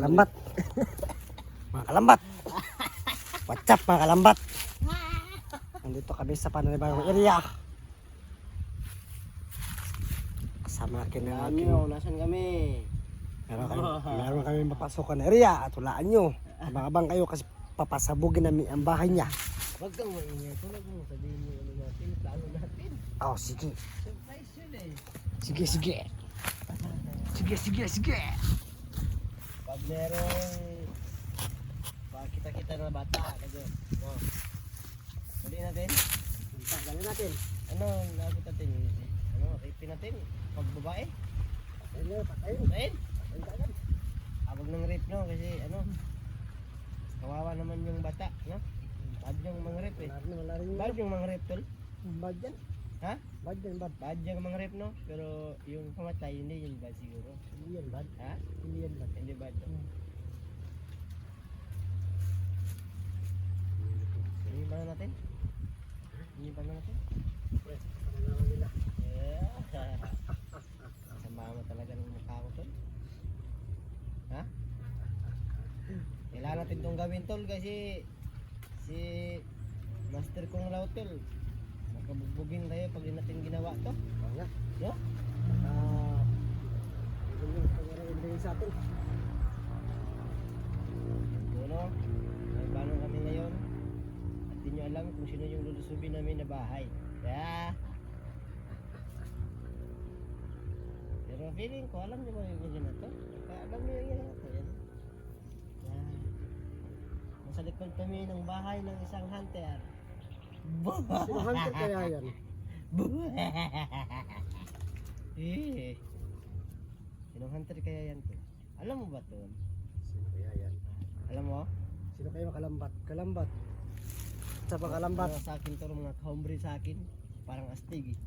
kalambat. Mga kalambat. What's up mga kalambat? Nandito kami sa pananibagong area. Kasama natin na Nasaan kami? Meron kami mapasukan na area at walaan nyo. Abang-abang kayo kasi papasabugin namin ang bahay niya. Huwag kang maingay. Tulad mo sabihin mo ano natin, plano natin. Oh, sige. Surprise yun eh. Sige, sige. Sige, sige, sige. Pag merong kita-kita na bata, kasi, no. Dali natin. Tanggalin natin. Ano, nakakita natin? Ano, rape natin? Pag babae? Patayin. Patayin? Abag ng rape, no? Kasi, ano, kawawa naman yung bata, no? Bad yung mga rape, eh. Wala rin Bad yung mga rape, tol? bad yan. Ha? Bad yan, bad. Bad yung mga rape, no? Pero yung pamatay, hindi yung bad siguro. Hindi yan bad. Ha? Hindi yan bad. Hindi bad, no? Hindi ba natin? Hindi ba natin? Pananawan nila. Yeah. Sama mo talaga ng mukha ko, tol. Ha? Kailangan natin itong gawin, tol, kasi si Master Kong Lao, tol, makabugbugin tayo pag di natin ginawa to. Oo nga. No? Yung sa atin. Ano? May plano kami ngayon. At di nyo alam kung sino yung lulusubin namin na bahay. Yeah. Pero feeling ko, alam nyo ba yung ganyan na to? Alam nyo yung ganyan na to. Yan. Yeah. Nasa likod kami ng bahay ng isang hunter. Sino hunter kaya yan? Eh. Sinong hunter kaya yan to? Alam mo ba to? Sino kaya yan? Alam mo? Sino kaya makalambat? Kalambat. Sa pakalambat. Ano sa akin to, mga kahombre sa akin. Parang astig eh.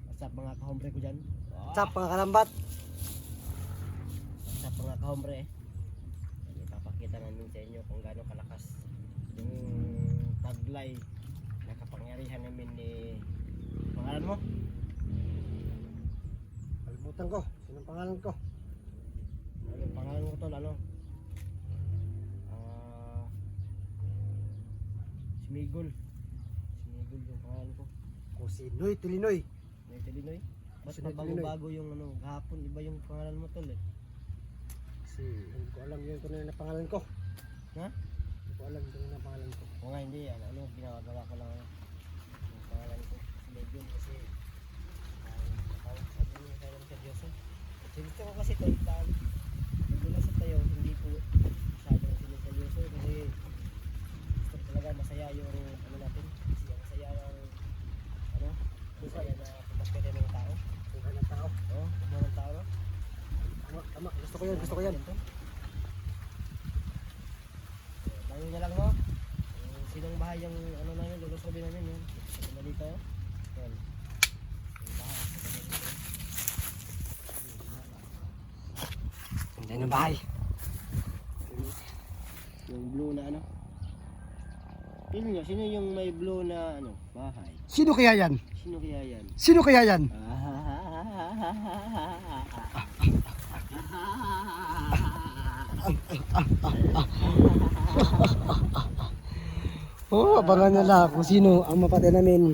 What's up mga kahombre ko dyan? Sa pakalambat. What's up mga kahombre? Ipapakita namin sa inyo kung gaano kalakas yung taglay na kapangyarihan namin ni... Pangalan mo? Kalimutan ko. Sino ang pangalan ko? Ano pangalan mo tol? Ano? Smigol. Smigol yung pangalan ko. O si Noy Tilinoy. May Tilinoy? Ba't Si pa Tilinoy. bago-bago yung ano? Kahapon iba yung pangalan mo tol eh. Hindi ko alam yung tunay na pangalan ko. Ha? Hindi ko alam yung tunay na pangalan ko. O nga hindi, ano ginagawa ko lang ano. Yung pangalan ko. Smigol kasi sabi niya kaya lang seryoso. Kasi gusto ko kasi tol, pag nagulas tayo, hindi ko masyadong siniseryoso kasi gusto ko talaga masaya yung ano natin. Kasi masaya yung ano, masaya na pagkakita ng tao. Tunay ng tao. Oo, kumuha ng tao, no? Tama, tama. Gusto ko yan, gusto ko yan. Tanong na lang, no? Sinong bahay yung ano namin, lulusobin namin yun. Ito dito, yan. Yung bahay. Hindi na bahay. Yung blue na ano? Sino nyo? Sino yung may blue na ano? Bahay? Sino kaya yan? Sino kaya yan? Sino kaya yan? Oh, abangan nila kung sino ang mapatay namin.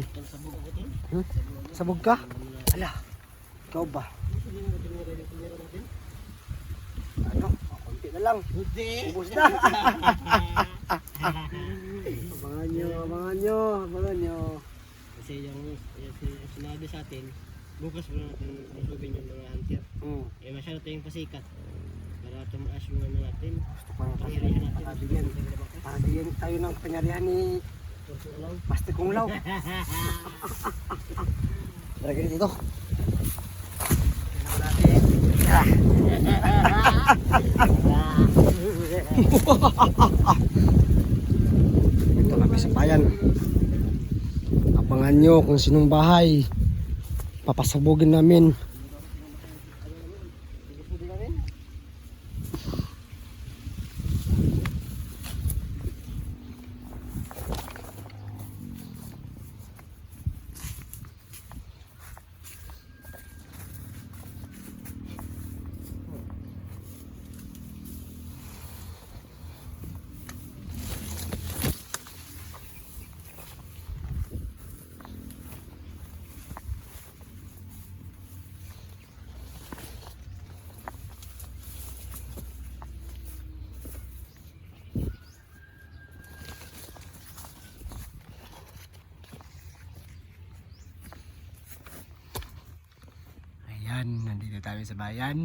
Sabog ka? Ala, ikaw ba? Ano? Konti na lang. Ubus na. Abangan nyo, abangan nyo, abangan nyo. Kasi yung sinabi sa atin, bukas mo natin lusubin yung mga hunter. Eh masyado tayong pasikat. Para tumaas yung ano natin. Gusto ko yung Pangyarihan natin. para bigyan tayo ng kapangyarihan ni Master Kong Lao. Lagay dito. Ito kami sa bayan. Abangan nyo kung sinong bahay papasabugin namin. Nandito tayo sa bayan.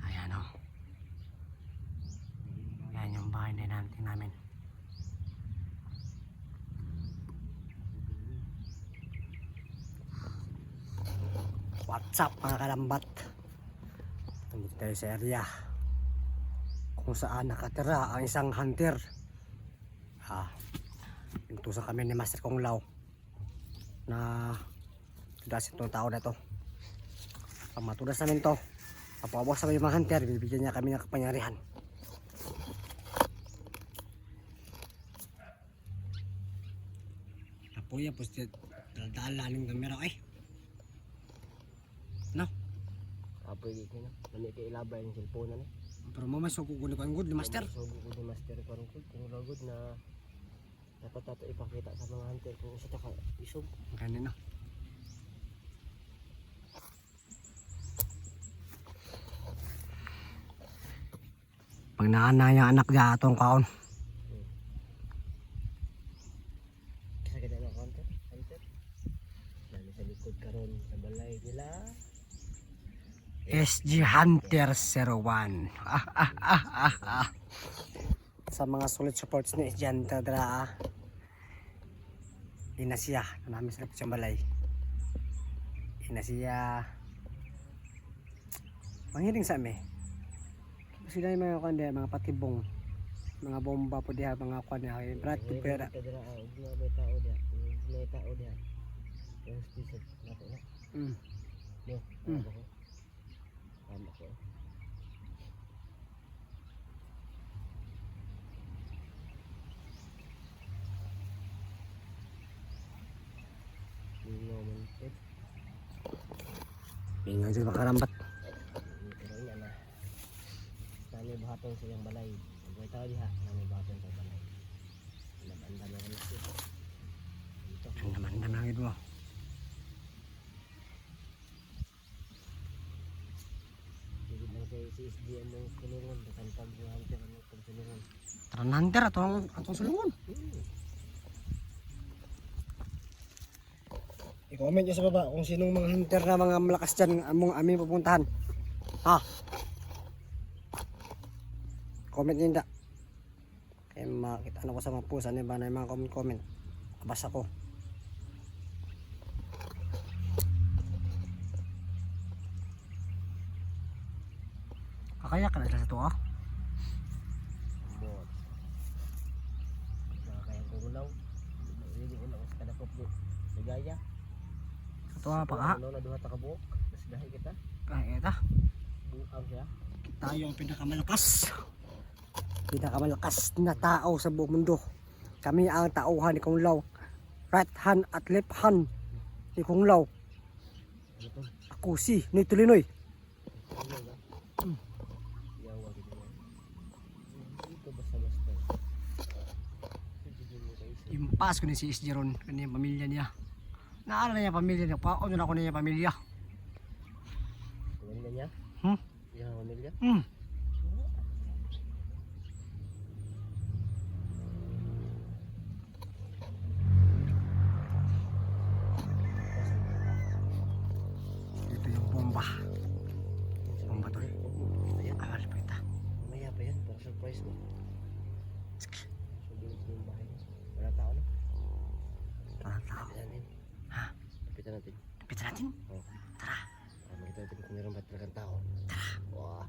Ayan o. Ayan yung bahay na namin. What's up mga kalambat? Nandito tayo sa area kung saan nakatira ang isang hunter. Pintusan kami ni Master Kong Lao na tudasin itong tao na to. Pag matudas namin to, papawas sa mga hunter, bibigyan niya kami ng kapangyarihan. Napuya po siya daldalanin kamera eh. No? Pwede ko na. Nani kay ilabay yung cellphone na. Pero mama so kukunin ko ang good ni Master. So good ni Master karon ko kung lagod na dapat ato ipakita sa mga hunter kung sa taka isog. Ganun no. Pag naanay ang anak niya atong kaon. Kasi kita na hunter. Lalo sa likod karon sa balay nila. SG Hunter 01. Sa mga solid supports ni SG Hunter dra. Inasiya na namin sa sa balay. Inasiya. Manghiling sa amin. Sila yung mga kande, mga patibong, mga bomba po diha, mga kande, brat pera. May tao dia. May tao dia. Yung spisit nato na. Yo. Tama ko. Ingay dyan makarambat. Pero yan na. Nami buhaton sa iyang balay. May tao diha. Nami buhaton sa balay. Nabanda na rin siya. Dito. Ang naman naman mo. Sigit lang kay si SDM ng kulungan. Nakantag yung hunter ang pagsulungan. Tara na Hunter, atong sulungon. I-comment nyo sa baba kung sinong mga hunter na mga malakas dyan among aming pupuntahan. Ha? Comment nyo da. Kaya makita na ko sa mga pusa ba na yung mga comment. Abas ako. Kakaya ka na sila sa ito ah. Bot. Nakakayang kugulaw. Hindi ko na sa kadakop do. Ligaya. Ito ah pa ka. Ano na duha ta ka buok. Mas dahi kita. Kaya ito. Buang siya. Tayo ang pinakamalakas na tao sa buong mundo. Kami ang tauhan ni Kung Lao. Right hand at left hand ni Kung Lao. Ano to? Ako si Noy Tulinoy. Ano ba? Yawa dito. Dito basta-basta. Impas ko ni si SG ron. Kanyang pamilya niya. Naalala niya pamilya niya. Paano na ako niya pamilya. Pamilya niya? Yung pamilya? Ito yung bomba. Bomba to. Ayan. Awal po ito. Mamaya pa yan. Para surprise mo. Subulit mo yung bahay. Wala tao na. Parang tao. Lapitan natin. Ha? Lapitan natin. Lapitan natin. Oh. Tara. Makita natin kung meron ba talagang tao. Tara. Wah.